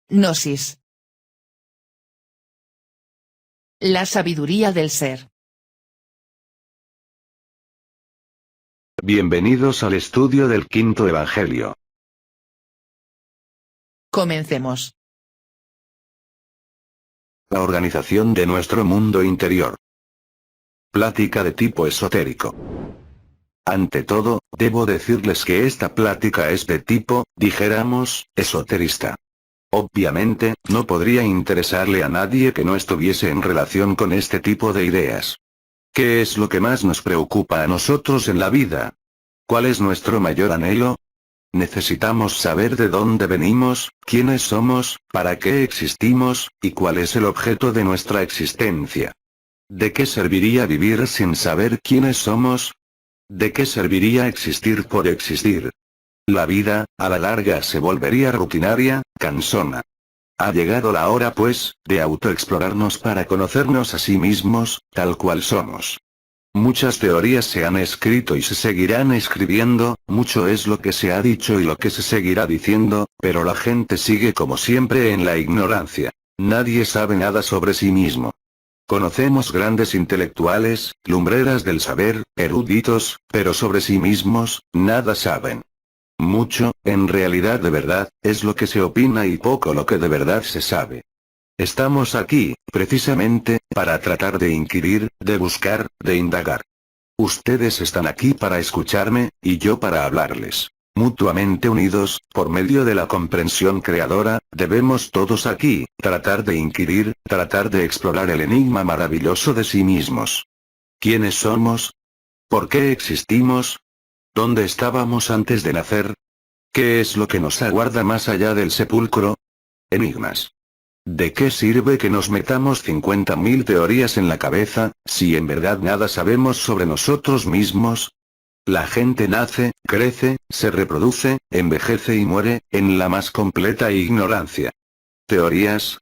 Gnosis. La sabiduría del ser. Bienvenidos al estudio del quinto evangelio. Comencemos. La organización de nuestro mundo interior. Plática de tipo esotérico. Ante todo, debo decirles que esta plática es de tipo, dijéramos, esoterista. Obviamente, no podría interesarle a nadie que no estuviese en relación con este tipo de ideas. ¿Qué es lo que más nos preocupa a nosotros en la vida? ¿Cuál es nuestro mayor anhelo? Necesitamos saber de dónde venimos, quiénes somos, para qué existimos, y cuál es el objeto de nuestra existencia. ¿De qué serviría vivir sin saber quiénes somos? ¿De qué serviría existir por existir? La vida, a la larga se volvería rutinaria, cansona. Ha llegado la hora pues, de autoexplorarnos para conocernos a sí mismos, tal cual somos. Muchas teorías se han escrito y se seguirán escribiendo, mucho es lo que se ha dicho y lo que se seguirá diciendo, pero la gente sigue como siempre en la ignorancia. Nadie sabe nada sobre sí mismo. Conocemos grandes intelectuales, lumbreras del saber, eruditos, pero sobre sí mismos, nada saben. Mucho, en realidad de verdad, es lo que se opina y poco lo que de verdad se sabe. Estamos aquí, precisamente, para tratar de inquirir, de buscar, de indagar. Ustedes están aquí para escucharme, y yo para hablarles. Mutuamente unidos, por medio de la comprensión creadora, debemos todos aquí, tratar de inquirir, tratar de explorar el enigma maravilloso de sí mismos. ¿Quiénes somos? ¿Por qué existimos? ¿Dónde estábamos antes de nacer? ¿Qué es lo que nos aguarda más allá del sepulcro? Enigmas. ¿De qué sirve que nos metamos 50.000 teorías en la cabeza, si en verdad nada sabemos sobre nosotros mismos? La gente nace, crece, se reproduce, envejece y muere, en la más completa ignorancia. ¿Teorías?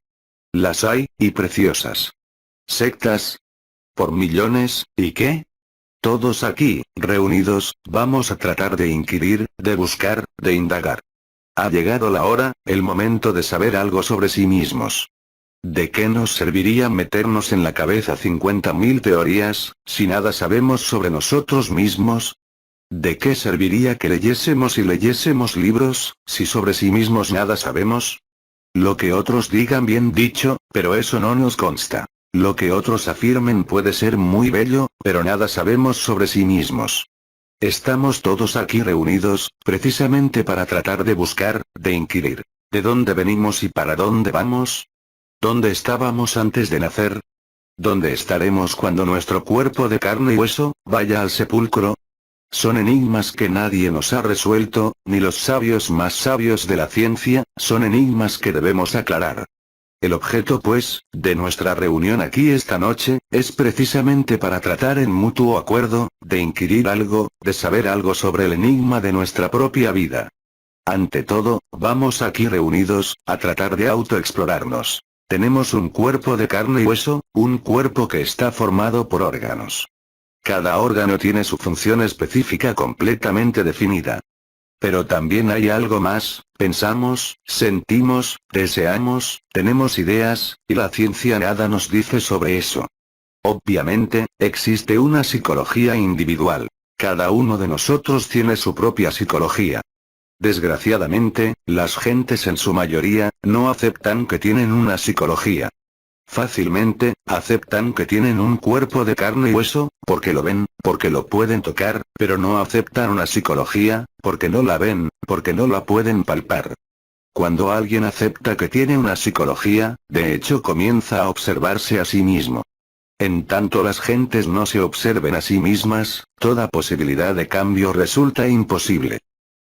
Las hay, y preciosas. ¿Sectas? Por millones, ¿y qué? Todos aquí, reunidos, vamos a tratar de inquirir, de buscar, de indagar. Ha llegado la hora, el momento de saber algo sobre sí mismos. ¿De qué nos serviría meternos en la cabeza 50.000 teorías, si nada sabemos sobre nosotros mismos? ¿De qué serviría que leyésemos y leyésemos libros, si sobre sí mismos nada sabemos? Lo que otros digan bien dicho, pero eso no nos consta. Lo que otros afirmen puede ser muy bello, pero nada sabemos sobre sí mismos. Estamos todos aquí reunidos, precisamente para tratar de buscar, de inquirir. ¿De dónde venimos y para dónde vamos? ¿Dónde estábamos antes de nacer? ¿Dónde estaremos cuando nuestro cuerpo de carne y hueso vaya al sepulcro? Son enigmas que nadie nos ha resuelto, ni los sabios más sabios de la ciencia, son enigmas que debemos aclarar. El objeto pues, de nuestra reunión aquí esta noche, es precisamente para tratar en mutuo acuerdo, de inquirir algo, de saber algo sobre el enigma de nuestra propia vida. Ante todo, vamos aquí reunidos, a tratar de autoexplorarnos. Tenemos un cuerpo de carne y hueso, un cuerpo que está formado por órganos. Cada órgano tiene su función específica completamente definida. Pero también hay algo más, pensamos, sentimos, deseamos, tenemos ideas, y la ciencia nada nos dice sobre eso. Obviamente, existe una psicología individual. Cada uno de nosotros tiene su propia psicología. Desgraciadamente, las gentes en su mayoría, no aceptan que tienen una psicología. Fácilmente, aceptan que tienen un cuerpo de carne y hueso, porque lo ven, porque lo pueden tocar, pero no aceptan una psicología, porque no la ven, porque no la pueden palpar. Cuando alguien acepta que tiene una psicología, de hecho comienza a observarse a sí mismo. En tanto las gentes no se observen a sí mismas, toda posibilidad de cambio resulta imposible.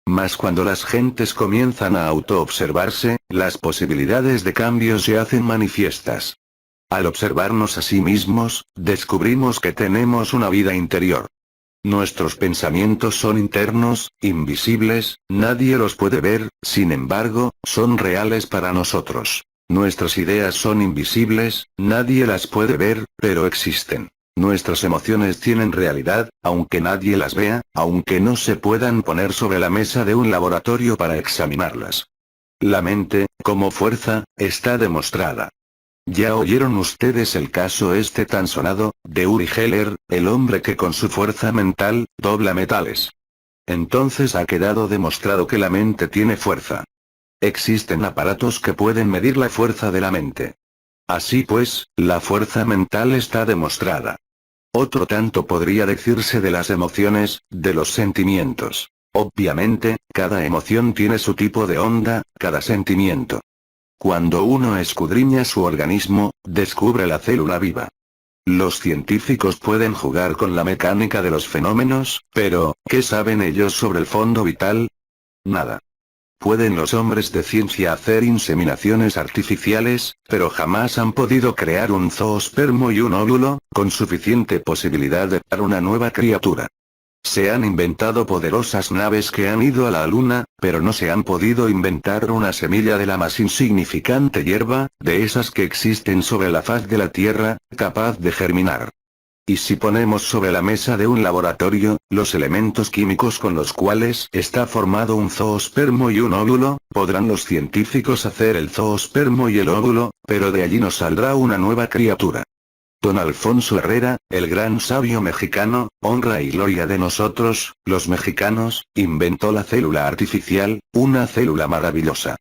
Mas cuando las gentes comienzan a autoobservarse, las posibilidades de cambio se hacen manifiestas. Al observarnos a sí mismos, descubrimos que tenemos una vida interior. Nuestros pensamientos son internos, invisibles, nadie los puede ver, sin embargo, son reales para nosotros. Nuestras ideas son invisibles, nadie las puede ver, pero existen. Nuestras emociones tienen realidad, aunque nadie las vea, aunque no se puedan poner sobre la mesa de un laboratorio para examinarlas. La mente, como fuerza, está demostrada. Ya oyeron ustedes el caso tan sonado, de Uri Geller, el hombre que con su fuerza mental, dobla metales. Entonces ha quedado demostrado que la mente tiene fuerza. Existen aparatos que pueden medir la fuerza de la mente. Así pues, la fuerza mental está demostrada. Otro tanto podría decirse de las emociones, de los sentimientos. Obviamente, cada emoción tiene su tipo de onda, cada sentimiento. Cuando uno escudriña su organismo, descubre la célula viva. Los científicos pueden jugar con la mecánica de los fenómenos, pero, ¿qué saben ellos sobre el fondo vital? Nada. Pueden los hombres de ciencia hacer inseminaciones artificiales, pero jamás han podido crear un zoospermo y un óvulo, con suficiente posibilidad de dar una nueva criatura. Se han inventado poderosas naves que han ido a la luna, pero no se han podido inventar una semilla de la más insignificante hierba, de esas que existen sobre la faz de la Tierra, capaz de germinar. Y si ponemos sobre la mesa de un laboratorio, los elementos químicos con los cuales está formado un zoospermo y un óvulo, podrán los científicos hacer el zoospermo y el óvulo, pero de allí nos saldrá una nueva criatura. Don Alfonso Herrera, el gran sabio mexicano, honra y gloria de nosotros, los mexicanos, inventó la célula artificial, una célula maravillosa.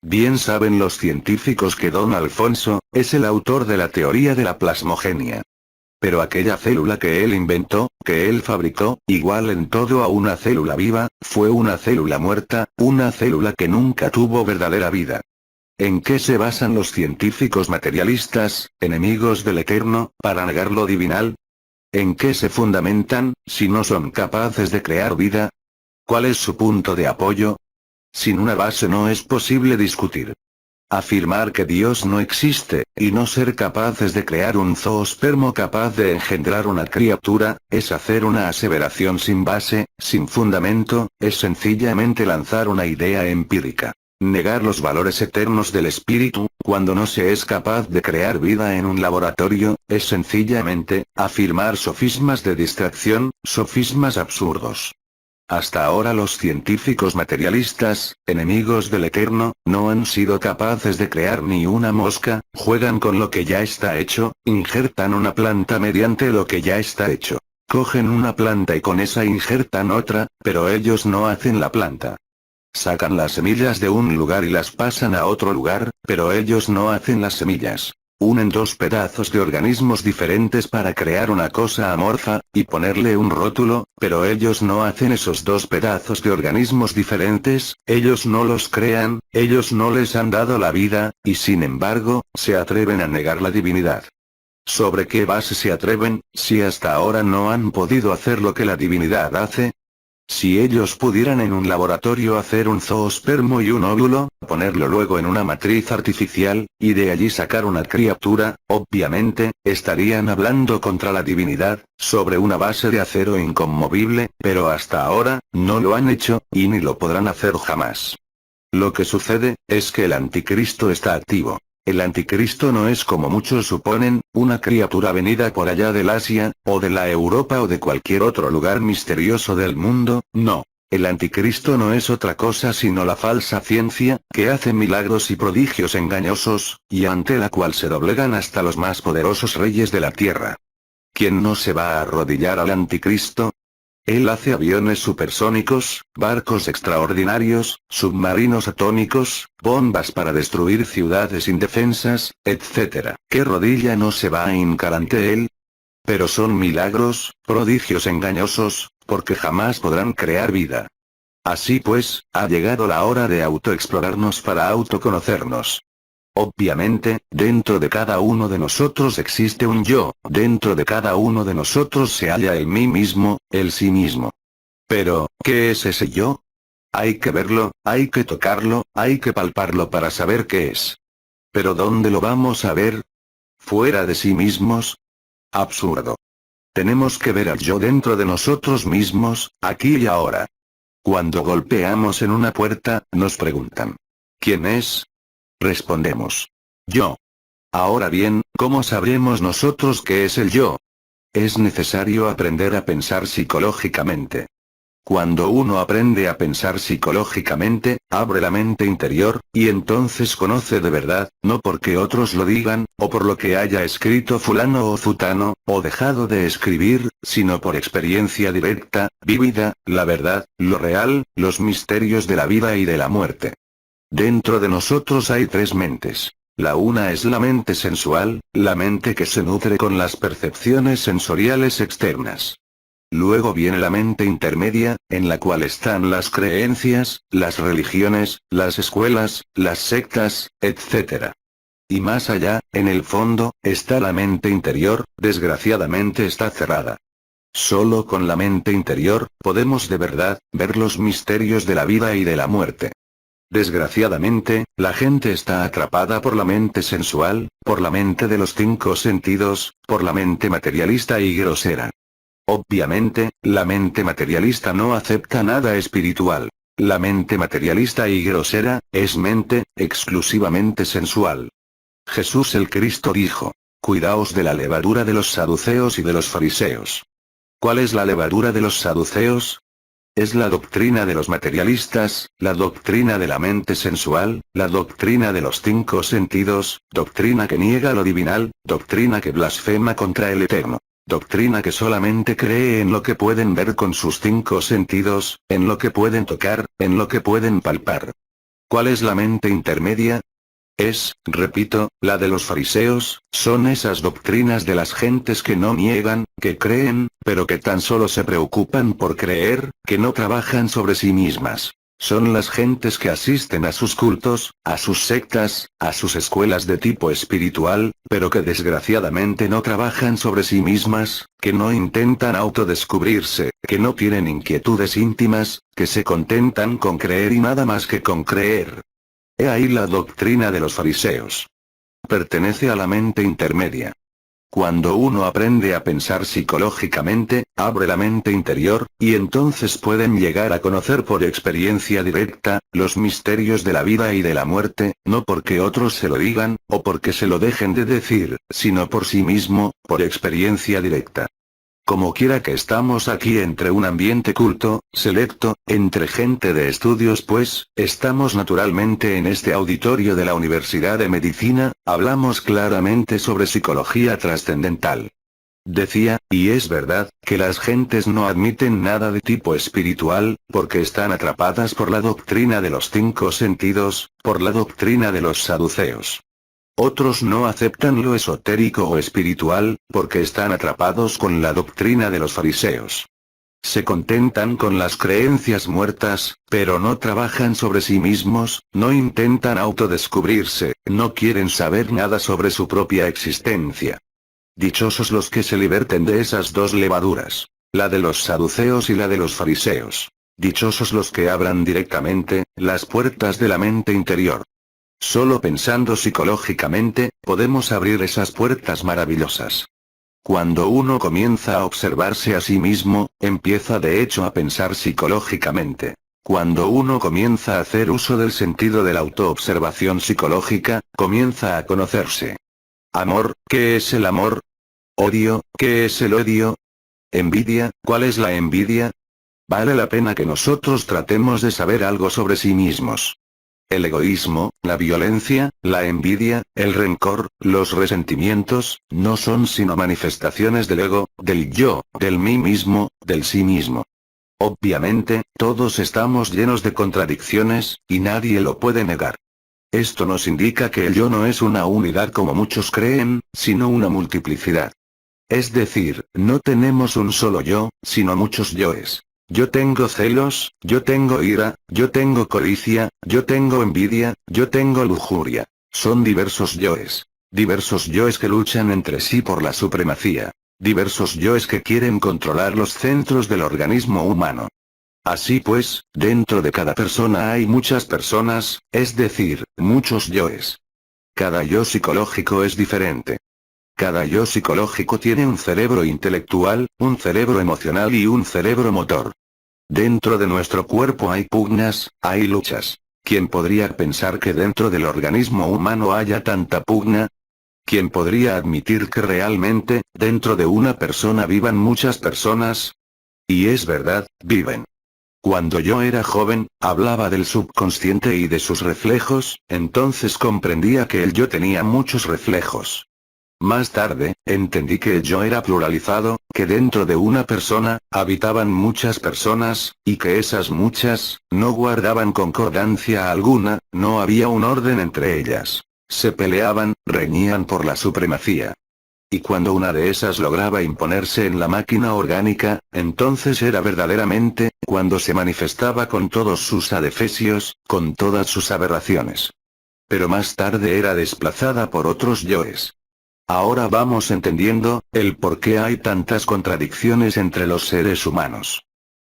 Bien saben los científicos que Don Alfonso, es el autor de la teoría de la plasmogenia. Pero aquella célula que él inventó, que él fabricó, igual en todo a una célula viva, fue una célula muerta, una célula que nunca tuvo verdadera vida. ¿En qué se basan los científicos materialistas, enemigos del eterno, para negar lo divinal? ¿En qué se fundamentan, si no son capaces de crear vida? ¿Cuál es su punto de apoyo? Sin una base no es posible discutir. Afirmar que Dios no existe, y no ser capaces de crear un zoospermo capaz de engendrar una criatura, es hacer una aseveración sin base, sin fundamento, es sencillamente lanzar una idea empírica. Negar los valores eternos del espíritu, cuando no se es capaz de crear vida en un laboratorio, es sencillamente, afirmar sofismas de distracción, sofismas absurdos. Hasta ahora los científicos materialistas, enemigos del eterno, no han sido capaces de crear ni una mosca, juegan con lo que ya está hecho, injertan una planta mediante lo que ya está hecho. Cogen una planta y con esa injertan otra, pero ellos no hacen la planta. Sacan las semillas de un lugar y las pasan a otro lugar, pero ellos no hacen las semillas. Unen dos pedazos de organismos diferentes para crear una cosa amorfa, y ponerle un rótulo, pero ellos no hacen esos dos pedazos de organismos diferentes, ellos no los crean, ellos no les han dado la vida, y sin embargo, se atreven a negar la divinidad. ¿Sobre qué base se atreven, si hasta ahora no han podido hacer lo que la divinidad hace? Si ellos pudieran en un laboratorio hacer un zoospermo y un óvulo, ponerlo luego en una matriz artificial, y de allí sacar una criatura, obviamente, estarían hablando contra la divinidad, sobre una base de acero inconmovible, pero hasta ahora, no lo han hecho, y ni lo podrán hacer jamás. Lo que sucede, es que el anticristo está activo. El anticristo no es como muchos suponen, una criatura venida por allá del Asia, o de la Europa o de cualquier otro lugar misterioso del mundo, no. El anticristo no es otra cosa sino la falsa ciencia, que hace milagros y prodigios engañosos, y ante la cual se doblegan hasta los más poderosos reyes de la tierra. ¿Quién no se va a arrodillar al anticristo? Él hace aviones supersónicos, barcos extraordinarios, submarinos atómicos, bombas para destruir ciudades indefensas, etc. ¿Qué rodilla no se va a hincar ante él? Pero son milagros, prodigios engañosos, porque jamás podrán crear vida. Así pues, ha llegado la hora de autoexplorarnos para autoconocernos. Obviamente, dentro de cada uno de nosotros existe un yo, dentro de cada uno de nosotros se halla el mí mismo, el sí mismo. Pero, ¿qué es ese yo? Hay que verlo, hay que tocarlo, hay que palparlo para saber qué es. ¿Pero dónde lo vamos a ver? ¿Fuera de sí mismos? Absurdo. Tenemos que ver al yo dentro de nosotros mismos, aquí y ahora. Cuando golpeamos en una puerta, nos preguntan: ¿quién es? Respondemos: yo. Ahora bien, ¿cómo sabremos nosotros qué es el yo? Es necesario aprender a pensar psicológicamente. Cuando uno aprende a pensar psicológicamente, abre la mente interior, y entonces conoce de verdad, no porque otros lo digan, o por lo que haya escrito fulano o zutano, o dejado de escribir, sino por experiencia directa, vívida, la verdad, lo real, los misterios de la vida y de la muerte. Dentro de nosotros hay tres mentes. La una es la mente sensual, la mente que se nutre con las percepciones sensoriales externas. Luego viene la mente intermedia, en la cual están las creencias, las religiones, las escuelas, las sectas, etc. Y más allá, en el fondo, está la mente interior, desgraciadamente está cerrada. Solo con la mente interior, podemos de verdad, ver los misterios de la vida y de la muerte. Desgraciadamente, la gente está atrapada por la mente sensual, por la mente de los cinco sentidos, por la mente materialista y grosera. Obviamente, la mente materialista no acepta nada espiritual. La mente materialista y grosera, es mente, exclusivamente sensual. Jesús el Cristo dijo: cuidaos de la levadura de los saduceos y de los fariseos. ¿Cuál es la levadura de los saduceos? Es la doctrina de los materialistas, la doctrina de la mente sensual, la doctrina de los cinco sentidos, doctrina que niega lo divinal, doctrina que blasfema contra el Eterno. Doctrina que solamente cree en lo que pueden ver con sus cinco sentidos, en lo que pueden tocar, en lo que pueden palpar. ¿Cuál es la mente intermedia? Es, repito, la de los fariseos, son esas doctrinas de las gentes que no niegan, que creen, pero que tan solo se preocupan por creer, que no trabajan sobre sí mismas. Son las gentes que asisten a sus cultos, a sus sectas, a sus escuelas de tipo espiritual, pero que desgraciadamente no trabajan sobre sí mismas, que no intentan autodescubrirse, que no tienen inquietudes íntimas, que se contentan con creer y nada más que con creer. He ahí la doctrina de los fariseos. Pertenece a la mente intermedia. Cuando uno aprende a pensar psicológicamente, abre la mente interior, y entonces pueden llegar a conocer por experiencia directa, los misterios de la vida y de la muerte, no porque otros se lo digan, o porque se lo dejen de decir, sino por sí mismo, por experiencia directa. Como quiera que estamos aquí entre un ambiente culto, selecto, entre gente de estudios pues, estamos naturalmente en este auditorio de la Universidad de Medicina, hablamos claramente sobre psicología trascendental. Decía, y es verdad, que las gentes no admiten nada de tipo espiritual, porque están atrapadas por la doctrina de los cinco sentidos, por la doctrina de los saduceos. Otros no aceptan lo esotérico o espiritual, porque están atrapados con la doctrina de los fariseos. Se contentan con las creencias muertas, pero no trabajan sobre sí mismos, no intentan autodescubrirse, no quieren saber nada sobre su propia existencia. Dichosos los que se liberten de esas dos levaduras, la de los saduceos y la de los fariseos. Dichosos los que abran directamente las puertas de la mente interior. Solo pensando psicológicamente, podemos abrir esas puertas maravillosas. Cuando uno comienza a observarse a sí mismo, empieza de hecho a pensar psicológicamente. Cuando uno comienza a hacer uso del sentido de la autoobservación psicológica, comienza a conocerse. Amor, ¿qué es el amor? Odio, ¿qué es el odio? Envidia, ¿cuál es la envidia? Vale la pena que nosotros tratemos de saber algo sobre sí mismos. El egoísmo, la violencia, la envidia, el rencor, los resentimientos, no son sino manifestaciones del ego, del yo, del mí mismo, del sí mismo. Obviamente, todos estamos llenos de contradicciones, y nadie lo puede negar. Esto nos indica que el yo no es una unidad como muchos creen, sino una multiplicidad. Es decir, no tenemos un solo yo, sino muchos yoes. Yo tengo celos, yo tengo ira, yo tengo codicia, yo tengo envidia, yo tengo lujuria. Son diversos yoes. Diversos yoes que luchan entre sí por la supremacía. Diversos yoes que quieren controlar los centros del organismo humano. Así pues, dentro de cada persona hay muchas personas, es decir, muchos yoes. Cada yo psicológico es diferente. Cada yo psicológico tiene un cerebro intelectual, un cerebro emocional y un cerebro motor. Dentro de nuestro cuerpo hay pugnas, hay luchas. ¿Quién podría pensar que dentro del organismo humano haya tanta pugna? ¿Quién podría admitir que realmente, dentro de una persona vivan muchas personas? Y es verdad, viven. Cuando yo era joven, hablaba del subconsciente y de sus reflejos, entonces comprendía que el yo tenía muchos reflejos. Más tarde, entendí que el yo era pluralizado, que dentro de una persona, habitaban muchas personas, y que esas muchas, no guardaban concordancia alguna, no había un orden entre ellas. Se peleaban, reñían por la supremacía. Y cuando una de esas lograba imponerse en la máquina orgánica, entonces era verdaderamente, cuando se manifestaba con todos sus adefesios, con todas sus aberraciones. Pero más tarde era desplazada por otros yoes. Ahora vamos entendiendo, el por qué hay tantas contradicciones entre los seres humanos.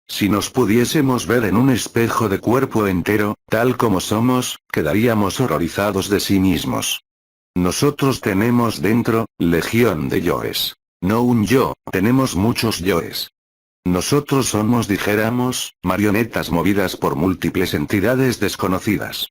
Si nos pudiésemos ver en un espejo de cuerpo entero, tal como somos, quedaríamos horrorizados de sí mismos. Nosotros tenemos dentro, legión de yoes. No un yo, tenemos muchos yoes. Nosotros somos, dijéramos, marionetas movidas por múltiples entidades desconocidas.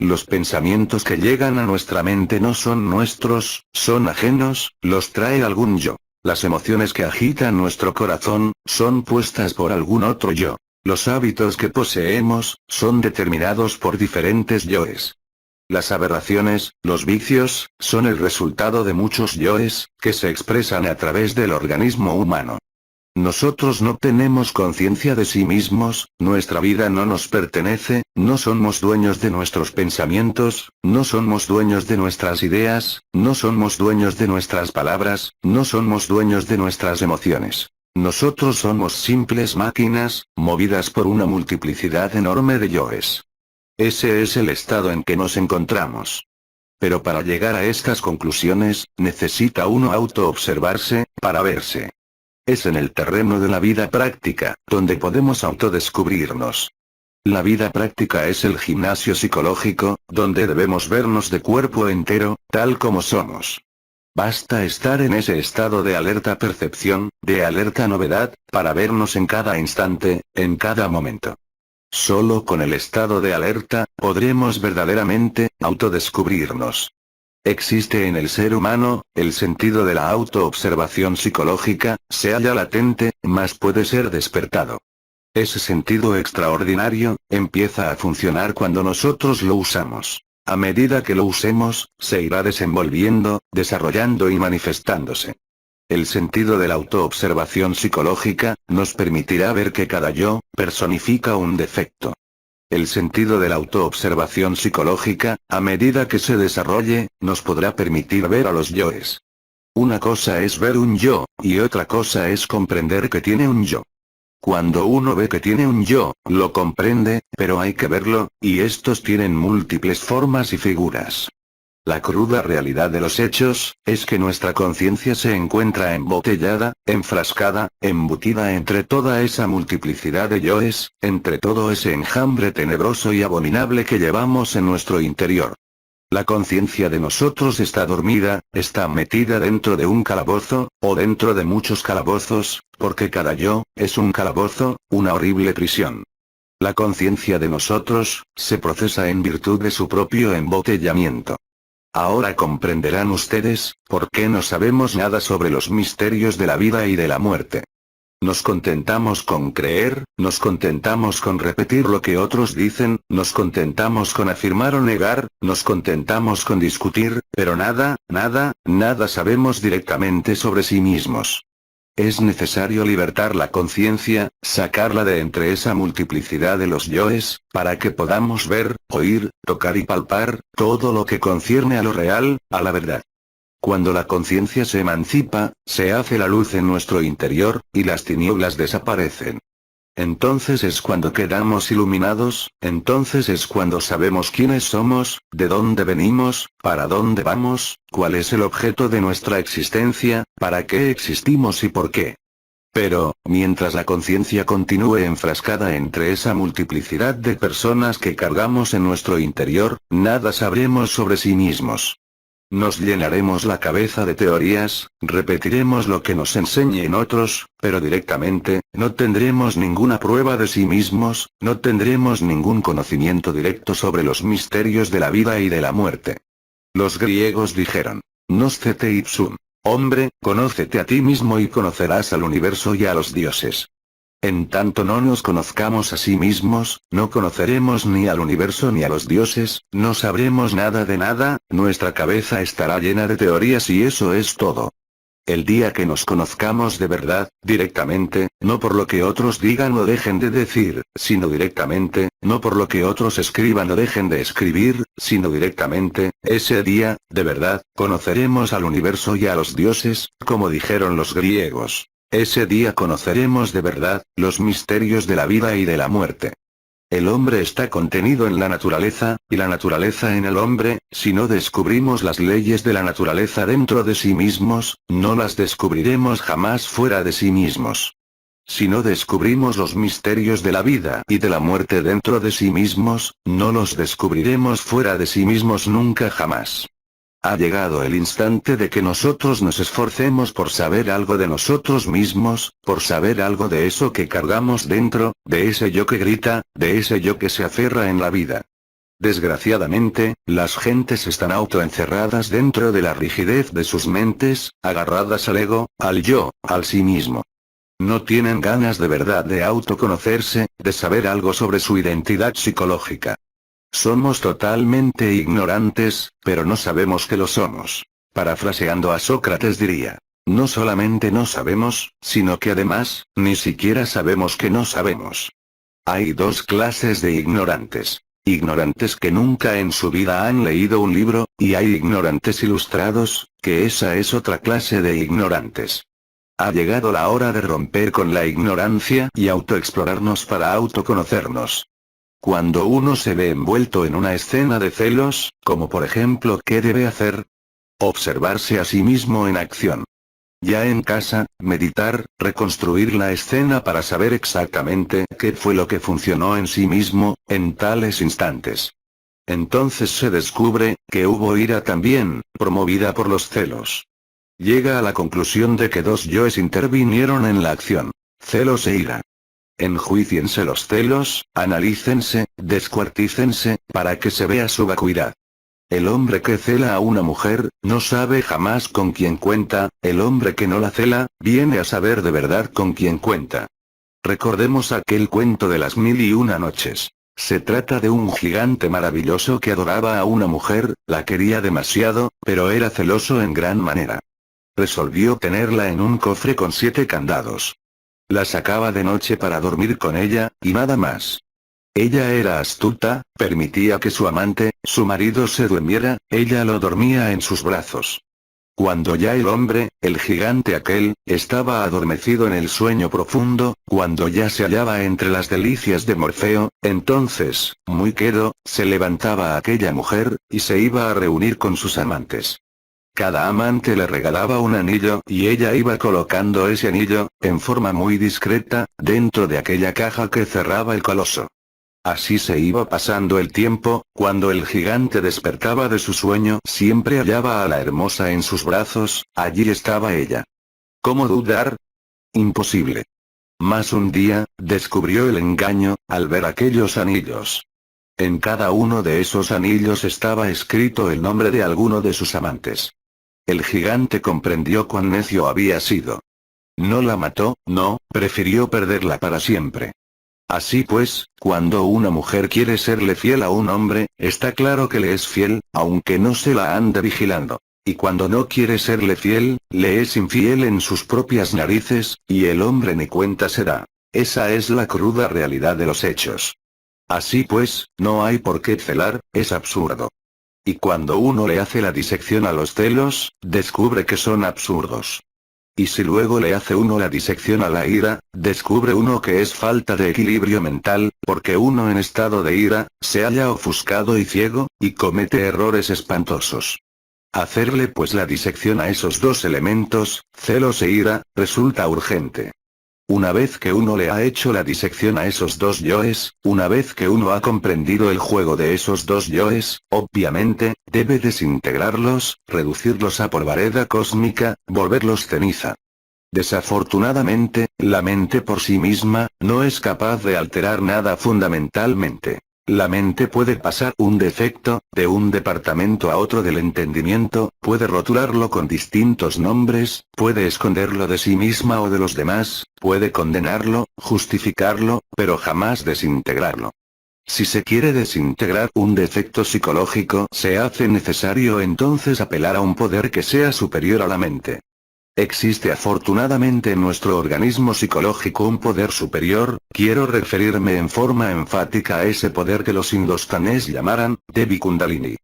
Los pensamientos que llegan a nuestra mente no son nuestros, son ajenos, los trae algún yo. Las emociones que agitan nuestro corazón, son puestas por algún otro yo. Los hábitos que poseemos, son determinados por diferentes yoes. Las aberraciones, los vicios, son el resultado de muchos yoes, que se expresan a través del organismo humano. Nosotros no tenemos conciencia de sí mismos, nuestra vida no nos pertenece, no somos dueños de nuestros pensamientos, no somos dueños de nuestras ideas, no somos dueños de nuestras palabras, no somos dueños de nuestras emociones. Nosotros somos simples máquinas, movidas por una multiplicidad enorme de yoes. Ese es el estado en que nos encontramos. Pero para llegar a estas conclusiones, necesita uno autoobservarse, para verse. Es en el terreno de la vida práctica, donde podemos autodescubrirnos. La vida práctica es el gimnasio psicológico, donde debemos vernos de cuerpo entero, tal como somos. Basta estar en ese estado de alerta percepción, de alerta novedad, para vernos en cada instante, en cada momento. Solo con el estado de alerta, podremos verdaderamente, autodescubrirnos. Existe en el ser humano, el sentido de la autoobservación psicológica, se halla latente, mas puede ser despertado. Ese sentido extraordinario, empieza a funcionar cuando nosotros lo usamos. A medida que lo usemos, se irá desenvolviendo, desarrollando y manifestándose. El sentido de la autoobservación psicológica, nos permitirá ver que cada yo, personifica un defecto. El sentido de la autoobservación psicológica, a medida que se desarrolle, nos podrá permitir ver a los yoes. Una cosa es ver un yo, y otra cosa es comprender que tiene un yo. Cuando uno ve que tiene un yo, lo comprende, pero hay que verlo, y estos tienen múltiples formas y figuras. La cruda realidad de los hechos, es que nuestra conciencia se encuentra embotellada, enfrascada, embutida entre toda esa multiplicidad de yoes, entre todo ese enjambre tenebroso y abominable que llevamos en nuestro interior. La conciencia de nosotros está dormida, está metida dentro de un calabozo, o dentro de muchos calabozos, porque cada yo, es un calabozo, una horrible prisión. La conciencia de nosotros, se procesa en virtud de su propio embotellamiento. Ahora comprenderán ustedes, por qué no sabemos nada sobre los misterios de la vida y de la muerte. Nos contentamos con creer, nos contentamos con repetir lo que otros dicen, nos contentamos con afirmar o negar, nos contentamos con discutir, pero nada sabemos directamente sobre sí mismos. Es necesario libertar la conciencia, sacarla de entre esa multiplicidad de los yoes, para que podamos ver, oír, tocar y palpar, todo lo que concierne a lo real, a la verdad. Cuando la conciencia se emancipa, se hace la luz en nuestro interior, y las tinieblas desaparecen. Entonces es cuando quedamos iluminados, entonces es cuando sabemos quiénes somos, de dónde venimos, para dónde vamos, cuál es el objeto de nuestra existencia, para qué existimos y por qué. Pero, mientras la conciencia continúe enfrascada entre esa multiplicidad de personas que cargamos en nuestro interior, nada sabremos sobre sí mismos. Nos llenaremos la cabeza de teorías, repetiremos lo que nos enseñen otros, pero directamente, no tendremos ninguna prueba de sí mismos, no tendremos ningún conocimiento directo sobre los misterios de la vida y de la muerte. Los griegos dijeron, "Noscete ipsum", hombre, conócete a ti mismo y conocerás al universo y a los dioses. En tanto no nos conozcamos a sí mismos, no conoceremos ni al universo ni a los dioses, no sabremos nada de nada, nuestra cabeza estará llena de teorías y eso es todo. El día que nos conozcamos de verdad, directamente, no por lo que otros digan o dejen de decir, sino directamente, no por lo que otros escriban o dejen de escribir, sino directamente, ese día, de verdad, conoceremos al universo y a los dioses, como dijeron los griegos. Ese día conoceremos de verdad, los misterios de la vida y de la muerte. El hombre está contenido en la naturaleza, y la naturaleza en el hombre. Si no descubrimos las leyes de la naturaleza dentro de sí mismos, no las descubriremos jamás fuera de sí mismos. Si no descubrimos los misterios de la vida y de la muerte dentro de sí mismos, no los descubriremos fuera de sí mismos nunca jamás. Ha llegado el instante de que nosotros nos esforcemos por saber algo de nosotros mismos, por saber algo de eso que cargamos dentro, de ese yo que grita, de ese yo que se aferra en la vida. Desgraciadamente, las gentes están autoencerradas dentro de la rigidez de sus mentes, agarradas al ego, al yo, al sí mismo. No tienen ganas de verdad de autoconocerse, de saber algo sobre su identidad psicológica. Somos totalmente ignorantes, pero no sabemos que lo somos. Parafraseando a Sócrates diría, no solamente no sabemos, sino que además, ni siquiera sabemos que no sabemos. Hay dos clases de ignorantes. Ignorantes que nunca en su vida han leído un libro, y hay ignorantes ilustrados, que esa es otra clase de ignorantes. Ha llegado la hora de romper con la ignorancia y autoexplorarnos para autoconocernos. Cuando uno se ve envuelto en una escena de celos, como por ejemplo, ¿qué debe hacer? Observarse a sí mismo en acción. Ya en casa, meditar, reconstruir la escena para saber exactamente qué fue lo que funcionó en sí mismo, en tales instantes. Entonces se descubre, que hubo ira también, promovida por los celos. Llega a la conclusión de que dos yoes intervinieron en la acción. Celos e ira. Enjuíciense los celos, analícense, descuartícense, para que se vea su vacuidad. El hombre que cela a una mujer, no sabe jamás con quién cuenta, el hombre que no la cela, viene a saber de verdad con quién cuenta. Recordemos aquel cuento de las 1001 noches. Se trata de un gigante maravilloso que adoraba a una mujer, la quería demasiado, pero era celoso en gran manera. Resolvió tenerla en un cofre con 7 candados. La sacaba de noche para dormir con ella, y nada más. Ella era astuta, permitía que su amante, su marido se durmiera, ella lo dormía en sus brazos. Cuando ya el hombre, el gigante aquel, estaba adormecido en el sueño profundo, cuando ya se hallaba entre las delicias de Morfeo, entonces, muy quedo, se levantaba aquella mujer, y se iba a reunir con sus amantes. Cada amante le regalaba un anillo y ella iba colocando ese anillo, en forma muy discreta, dentro de aquella caja que cerraba el coloso. Así se iba pasando el tiempo, cuando el gigante despertaba de su sueño siempre hallaba a la hermosa en sus brazos, allí estaba ella. ¿Cómo dudar? Imposible. Mas un día, descubrió el engaño, al ver aquellos anillos. En cada uno de esos anillos estaba escrito el nombre de alguno de sus amantes. El gigante comprendió cuán necio había sido. No la mató, no, prefirió perderla para siempre. Así pues, cuando una mujer quiere serle fiel a un hombre, está claro que le es fiel, aunque no se la ande vigilando. Y cuando no quiere serle fiel, le es infiel en sus propias narices, y el hombre ni cuenta se da. Esa es la cruda realidad de los hechos. Así pues, no hay por qué celar, es absurdo. Y cuando uno le hace la disección a los celos, descubre que son absurdos. Y si luego le hace uno la disección a la ira, descubre uno que es falta de equilibrio mental, porque uno en estado de ira, se halla ofuscado y ciego, y comete errores espantosos. Hacerle pues la disección a esos dos elementos, celos e ira, resulta urgente. Una vez que uno le ha hecho la disección a esos dos yoes, una vez que uno ha comprendido el juego de esos dos yoes, obviamente, debe desintegrarlos, reducirlos a polvareda cósmica, volverlos ceniza. Desafortunadamente, la mente por sí misma, no es capaz de alterar nada fundamentalmente. La mente puede pasar un defecto, de un departamento a otro del entendimiento, puede rotularlo con distintos nombres, puede esconderlo de sí misma o de los demás, puede condenarlo, justificarlo, pero jamás desintegrarlo. Si se quiere desintegrar un defecto psicológico, se hace necesario entonces apelar a un poder que sea superior a la mente. Existe afortunadamente en nuestro organismo psicológico un poder superior, quiero referirme en forma enfática a ese poder que los hindustanes llamaran, Devi Kundalini.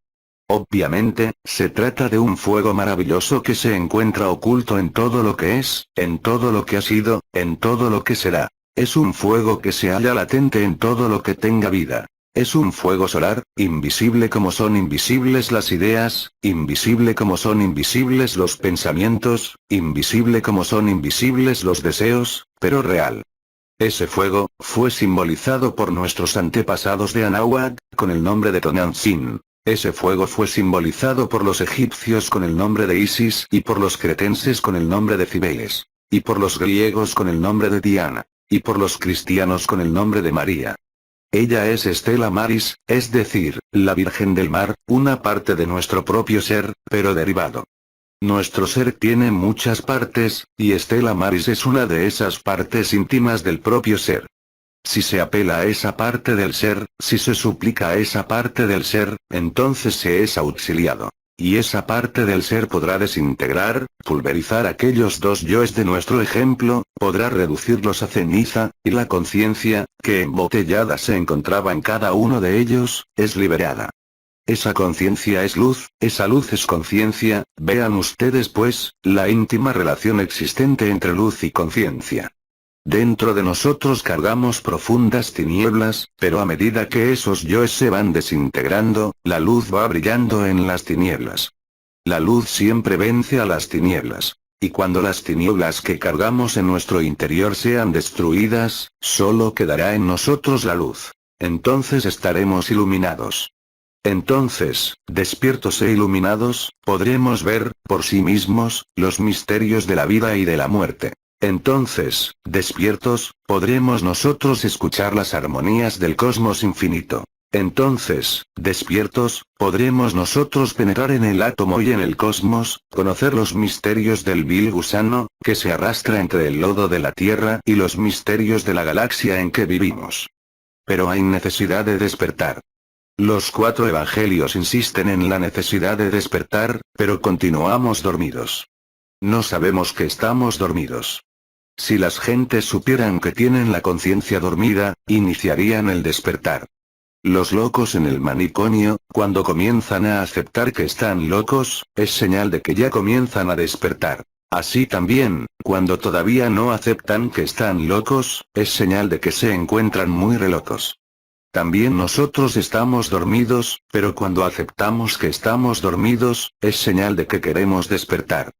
Obviamente, se trata de un fuego maravilloso que se encuentra oculto en todo lo que es, en todo lo que ha sido, en todo lo que será. Es un fuego que se halla latente en todo lo que tenga vida. Es un fuego solar, invisible como son invisibles las ideas, invisible como son invisibles los pensamientos, invisible como son invisibles los deseos, pero real. Ese fuego, fue simbolizado por nuestros antepasados de Anáhuac, con el nombre de Tonantzin. Ese fuego fue simbolizado por los egipcios con el nombre de Isis y por los cretenses con el nombre de Cibeles. Y por los griegos con el nombre de Diana. Y por los cristianos con el nombre de María. Ella es Stella Maris, es decir, la Virgen del Mar, una parte de nuestro propio ser, pero derivado. Nuestro ser tiene muchas partes, y Stella Maris es una de esas partes íntimas del propio ser. Si se apela a esa parte del ser, si se suplica a esa parte del ser, entonces se es auxiliado. Y esa parte del ser podrá desintegrar, pulverizar aquellos dos yoes de nuestro ejemplo, podrá reducirlos a ceniza, y la conciencia, que embotellada se encontraba en cada uno de ellos, es liberada. Esa conciencia es luz, esa luz es conciencia, vean ustedes pues, la íntima relación existente entre luz y conciencia. Dentro de nosotros cargamos profundas tinieblas, pero a medida que esos yoes se van desintegrando, la luz va brillando en las tinieblas. La luz siempre vence a las tinieblas. Y cuando las tinieblas que cargamos en nuestro interior sean destruidas, solo quedará en nosotros la luz. Entonces estaremos iluminados. Entonces, despiertos e iluminados, podremos ver, por sí mismos, los misterios de la vida y de la muerte. Entonces, despiertos, podremos nosotros escuchar las armonías del cosmos infinito. Entonces, despiertos, podremos nosotros penetrar en el átomo y en el cosmos, conocer los misterios del vil gusano, que se arrastra entre el lodo de la Tierra y los misterios de la galaxia en que vivimos. Pero hay necesidad de despertar. Los 4 evangelios insisten en la necesidad de despertar, pero continuamos dormidos. No sabemos que estamos dormidos. Si las gentes supieran que tienen la conciencia dormida, iniciarían el despertar. Los locos en el manicomio, cuando comienzan a aceptar que están locos, es señal de que ya comienzan a despertar. Así también, cuando todavía no aceptan que están locos, es señal de que se encuentran muy relocos. También nosotros estamos dormidos, pero cuando aceptamos que estamos dormidos, es señal de que queremos despertar.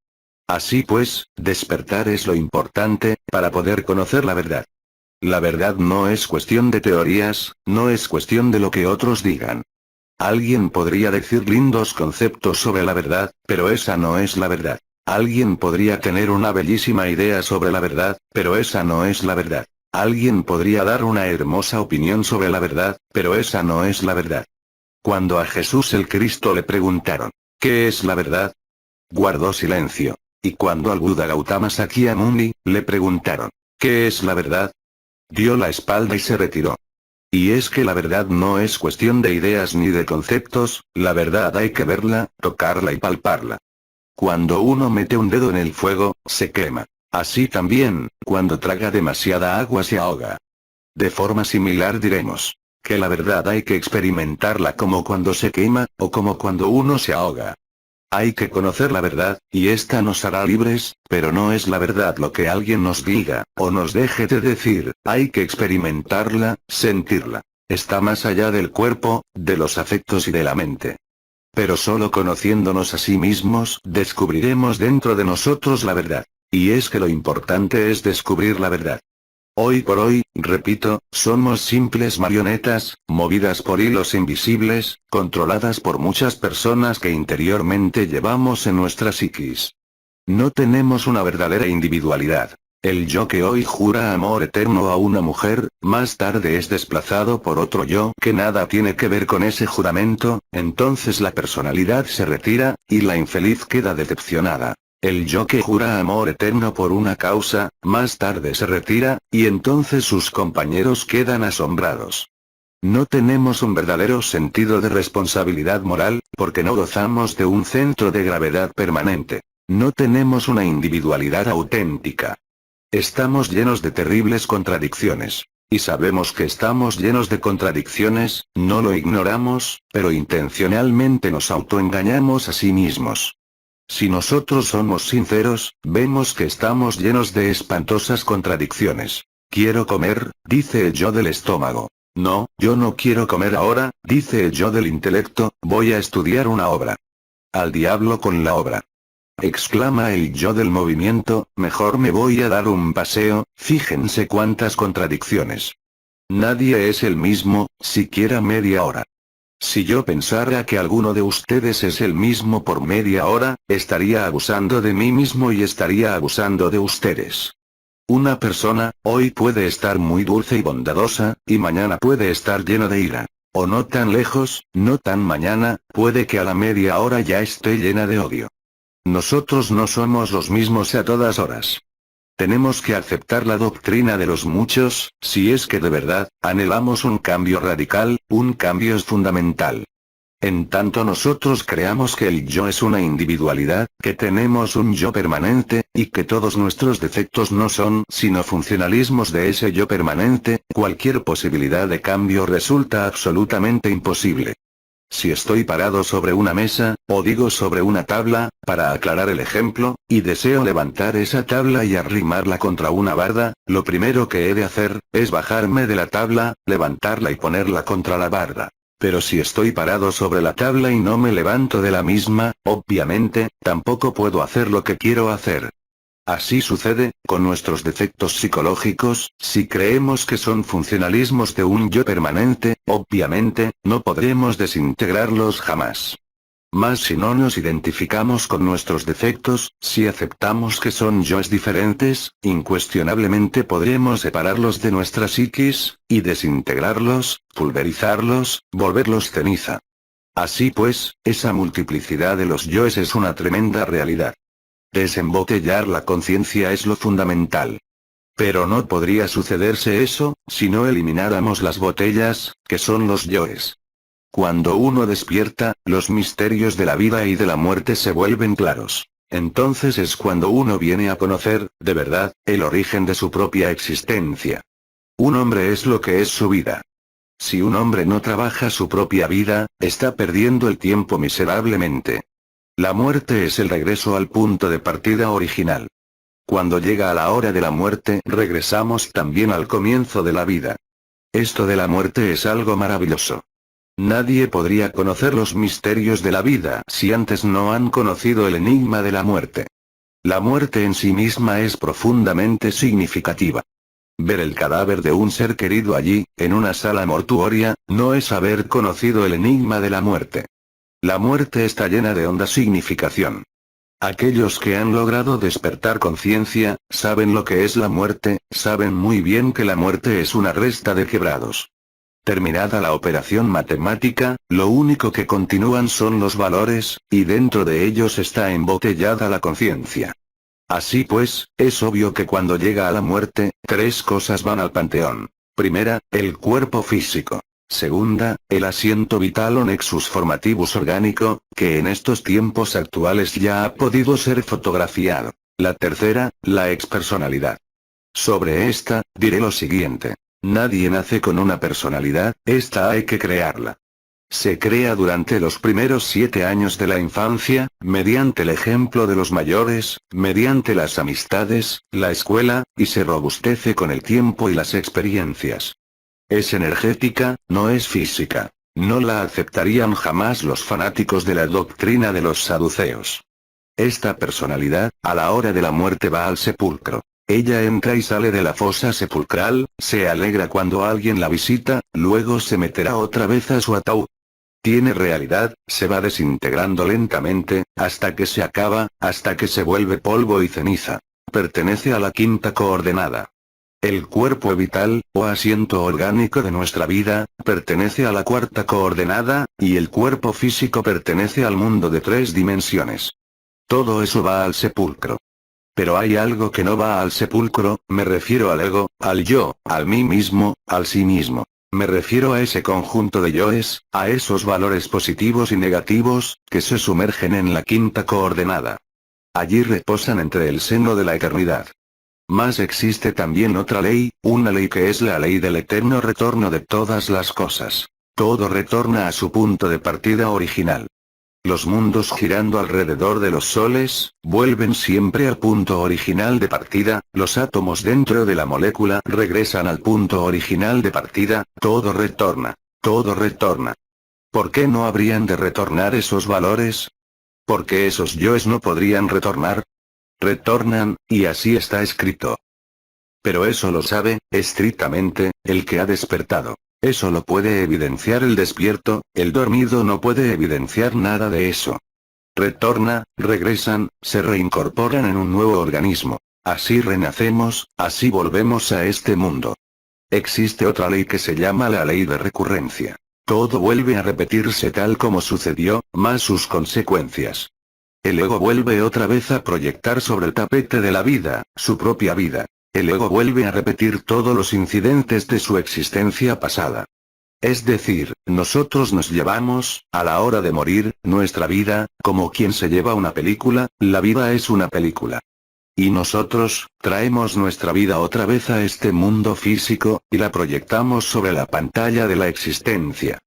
Así pues, despertar es lo importante, para poder conocer la verdad. La verdad no es cuestión de teorías, no es cuestión de lo que otros digan. Alguien podría decir lindos conceptos sobre la verdad, pero esa no es la verdad. Alguien podría tener una bellísima idea sobre la verdad, pero esa no es la verdad. Alguien podría dar una hermosa opinión sobre la verdad, pero esa no es la verdad. Cuando a Jesús el Cristo le preguntaron, ¿qué es la verdad?, guardó silencio. Y cuando al Buda Gautama Sakyamuni, le preguntaron, ¿qué es la verdad?, dio la espalda y se retiró. Y es que la verdad no es cuestión de ideas ni de conceptos, la verdad hay que verla, tocarla y palparla. Cuando uno mete un dedo en el fuego, se quema. Así también, cuando traga demasiada agua se ahoga. De forma similar diremos, que la verdad hay que experimentarla como cuando se quema, o como cuando uno se ahoga. Hay que conocer la verdad, y esta nos hará libres, pero no es la verdad lo que alguien nos diga, o nos deje de decir, hay que experimentarla, sentirla. Está más allá del cuerpo, de los afectos y de la mente. Pero solo conociéndonos a sí mismos, descubriremos dentro de nosotros la verdad. Y es que lo importante es descubrir la verdad. Hoy por hoy, repito, somos simples marionetas, movidas por hilos invisibles, controladas por muchas personas que interiormente llevamos en nuestra psiquis. No tenemos una verdadera individualidad. El yo que hoy jura amor eterno a una mujer, más tarde es desplazado por otro yo que nada tiene que ver con ese juramento, entonces la personalidad se retira, y la infeliz queda decepcionada. El yo que jura amor eterno por una causa, más tarde se retira, y entonces sus compañeros quedan asombrados. No tenemos un verdadero sentido de responsabilidad moral, porque no gozamos de un centro de gravedad permanente. No tenemos una individualidad auténtica. Estamos llenos de terribles contradicciones. Y sabemos que estamos llenos de contradicciones, no lo ignoramos, pero intencionalmente nos autoengañamos a sí mismos. Si nosotros somos sinceros, vemos que estamos llenos de espantosas contradicciones. Quiero comer, dice el yo del estómago. No, yo no quiero comer ahora, dice el yo del intelecto, voy a estudiar una obra. Al diablo con la obra. Exclama el yo del movimiento, mejor me voy a dar un paseo. Fíjense cuántas contradicciones. Nadie es el mismo, siquiera media hora. Si yo pensara que alguno de ustedes es el mismo por media hora, estaría abusando de mí mismo y estaría abusando de ustedes. Una persona, hoy puede estar muy dulce y bondadosa, y mañana puede estar lleno de ira. O no tan lejos, no tan mañana, puede que a la media hora ya esté llena de odio. Nosotros no somos los mismos a todas horas. Tenemos que aceptar la doctrina de los muchos, si es que de verdad, anhelamos un cambio radical, un cambio es fundamental. En tanto nosotros creamos que el yo es una individualidad, que tenemos un yo permanente, y que todos nuestros defectos no son sino funcionalismos de ese yo permanente, cualquier posibilidad de cambio resulta absolutamente imposible. Si estoy parado sobre una mesa, o digo sobre una tabla, para aclarar el ejemplo, y deseo levantar esa tabla y arrimarla contra una barda, lo primero que he de hacer, es bajarme de la tabla, levantarla y ponerla contra la barda. Pero si estoy parado sobre la tabla y no me levanto de la misma, obviamente, tampoco puedo hacer lo que quiero hacer. Así sucede, con nuestros defectos psicológicos, si creemos que son funcionalismos de un yo permanente, obviamente, no podremos desintegrarlos jamás. Mas si no nos identificamos con nuestros defectos, si aceptamos que son yoes diferentes, incuestionablemente podremos separarlos de nuestra psiquis, y desintegrarlos, pulverizarlos, volverlos ceniza. Así pues, esa multiplicidad de los yoes es una tremenda realidad. Desembotellar la conciencia es lo fundamental. Pero no podría sucederse eso, si no elimináramos las botellas, que son los yoes. Cuando uno despierta, los misterios de la vida y de la muerte se vuelven claros. Entonces es cuando uno viene a conocer, de verdad, el origen de su propia existencia. Un hombre es lo que es su vida. Si un hombre no trabaja su propia vida, está perdiendo el tiempo miserablemente. La muerte es el regreso al punto de partida original. Cuando llega a la hora de la muerte, regresamos también al comienzo de la vida. Esto de la muerte es algo maravilloso. Nadie podría conocer los misterios de la vida si antes no han conocido el enigma de la muerte. La muerte en sí misma es profundamente significativa. Ver el cadáver de un ser querido allí, en una sala mortuoria, no es haber conocido el enigma de la muerte. La muerte está llena de honda significación. Aquellos que han logrado despertar conciencia, saben lo que es la muerte, saben muy bien que la muerte es una resta de quebrados. Terminada la operación matemática, lo único que continúan son los valores, y dentro de ellos está embotellada la conciencia. Así pues, es obvio que cuando llega a la muerte, tres cosas van al panteón. Primera, el cuerpo físico. Segunda, el asiento vital o nexus formativus orgánico, que en estos tiempos actuales ya ha podido ser fotografiado. La tercera, la expersonalidad. Sobre esta, diré lo siguiente. Nadie nace con una personalidad, esta hay que crearla. Se crea durante los primeros 7 años de la infancia, mediante el ejemplo de los mayores, mediante las amistades, la escuela, y se robustece con el tiempo y las experiencias. Es energética, no es física. No la aceptarían jamás los fanáticos de la doctrina de los saduceos. Esta personalidad, a la hora de la muerte va al sepulcro. Ella entra y sale de la fosa sepulcral, se alegra cuando alguien la visita, luego se meterá otra vez a su ataúd. Tiene realidad, se va desintegrando lentamente, hasta que se acaba, hasta que se vuelve polvo y ceniza. pertenece a la quinta coordenada. El cuerpo vital, o asiento orgánico de nuestra vida, pertenece a la cuarta coordenada, y el cuerpo físico pertenece al mundo de 3 dimensiones. Todo eso va al sepulcro. Pero hay algo que no va al sepulcro, me refiero al ego, al yo, al mí mismo, al sí mismo. Me refiero a ese conjunto de yoes, a esos valores positivos y negativos, que se sumergen en la quinta coordenada. Allí reposan entre el seno de la eternidad. Mas existe también otra ley, una ley que es la ley del eterno retorno de todas las cosas. Todo retorna a su punto de partida original. Los mundos girando alrededor de los soles, vuelven siempre al punto original de partida, los átomos dentro de la molécula regresan al punto original de partida, todo retorna. Todo retorna. ¿Por qué no habrían de retornar esos valores? ¿Por qué esos yoes no podrían retornar? Retornan, y así está escrito. Pero eso lo sabe, estrictamente, el que ha despertado. Eso lo puede evidenciar el despierto, el dormido no puede evidenciar nada de eso. Retorna, regresan, se reincorporan en un nuevo organismo. Así renacemos, así volvemos a este mundo. Existe otra ley que se llama la ley de recurrencia. Todo vuelve a repetirse tal como sucedió, más sus consecuencias. El ego vuelve otra vez a proyectar sobre el tapete de la vida, su propia vida. El ego vuelve a repetir todos los incidentes de su existencia pasada. Es decir, nosotros nos llevamos, a la hora de morir, nuestra vida, como quien se lleva una película, la vida es una película. Y nosotros, traemos nuestra vida otra vez a este mundo físico, y la proyectamos sobre la pantalla de la existencia.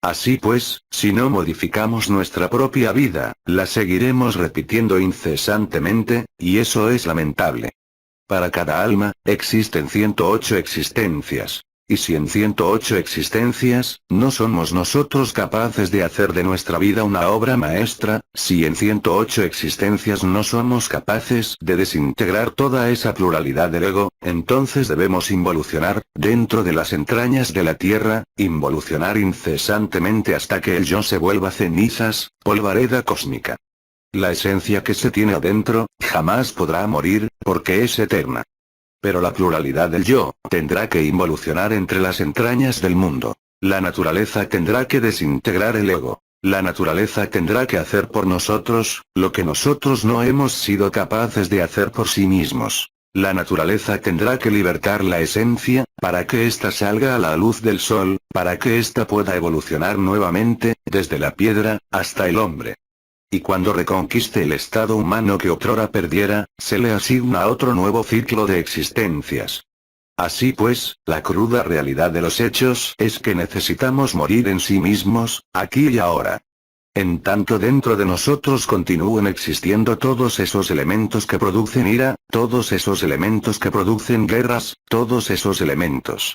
Así pues, si no modificamos nuestra propia vida, la seguiremos repitiendo incesantemente, y eso es lamentable. Para cada alma, existen 108 existencias. Y si en 108 existencias, no somos nosotros capaces de hacer de nuestra vida una obra maestra, si en 108 existencias no somos capaces de desintegrar toda esa pluralidad del ego, entonces debemos involucionar, dentro de las entrañas de la Tierra, involucionar incesantemente hasta que el yo se vuelva cenizas, polvareda cósmica. La esencia que se tiene adentro, jamás podrá morir, porque es eterna. Pero la pluralidad del yo, tendrá que involucionar entre las entrañas del mundo. La naturaleza tendrá que desintegrar el ego. La naturaleza tendrá que hacer por nosotros, lo que nosotros no hemos sido capaces de hacer por sí mismos. La naturaleza tendrá que libertar la esencia, para que ésta salga a la luz del sol, para que ésta pueda evolucionar nuevamente, desde la piedra, hasta el hombre. Y cuando reconquiste el estado humano que otrora perdiera, se le asigna otro nuevo ciclo de existencias. Así pues, la cruda realidad de los hechos es que necesitamos morir en sí mismos, aquí y ahora. En tanto dentro de nosotros continúen existiendo todos esos elementos que producen ira, todos esos elementos que producen guerras, todos esos elementos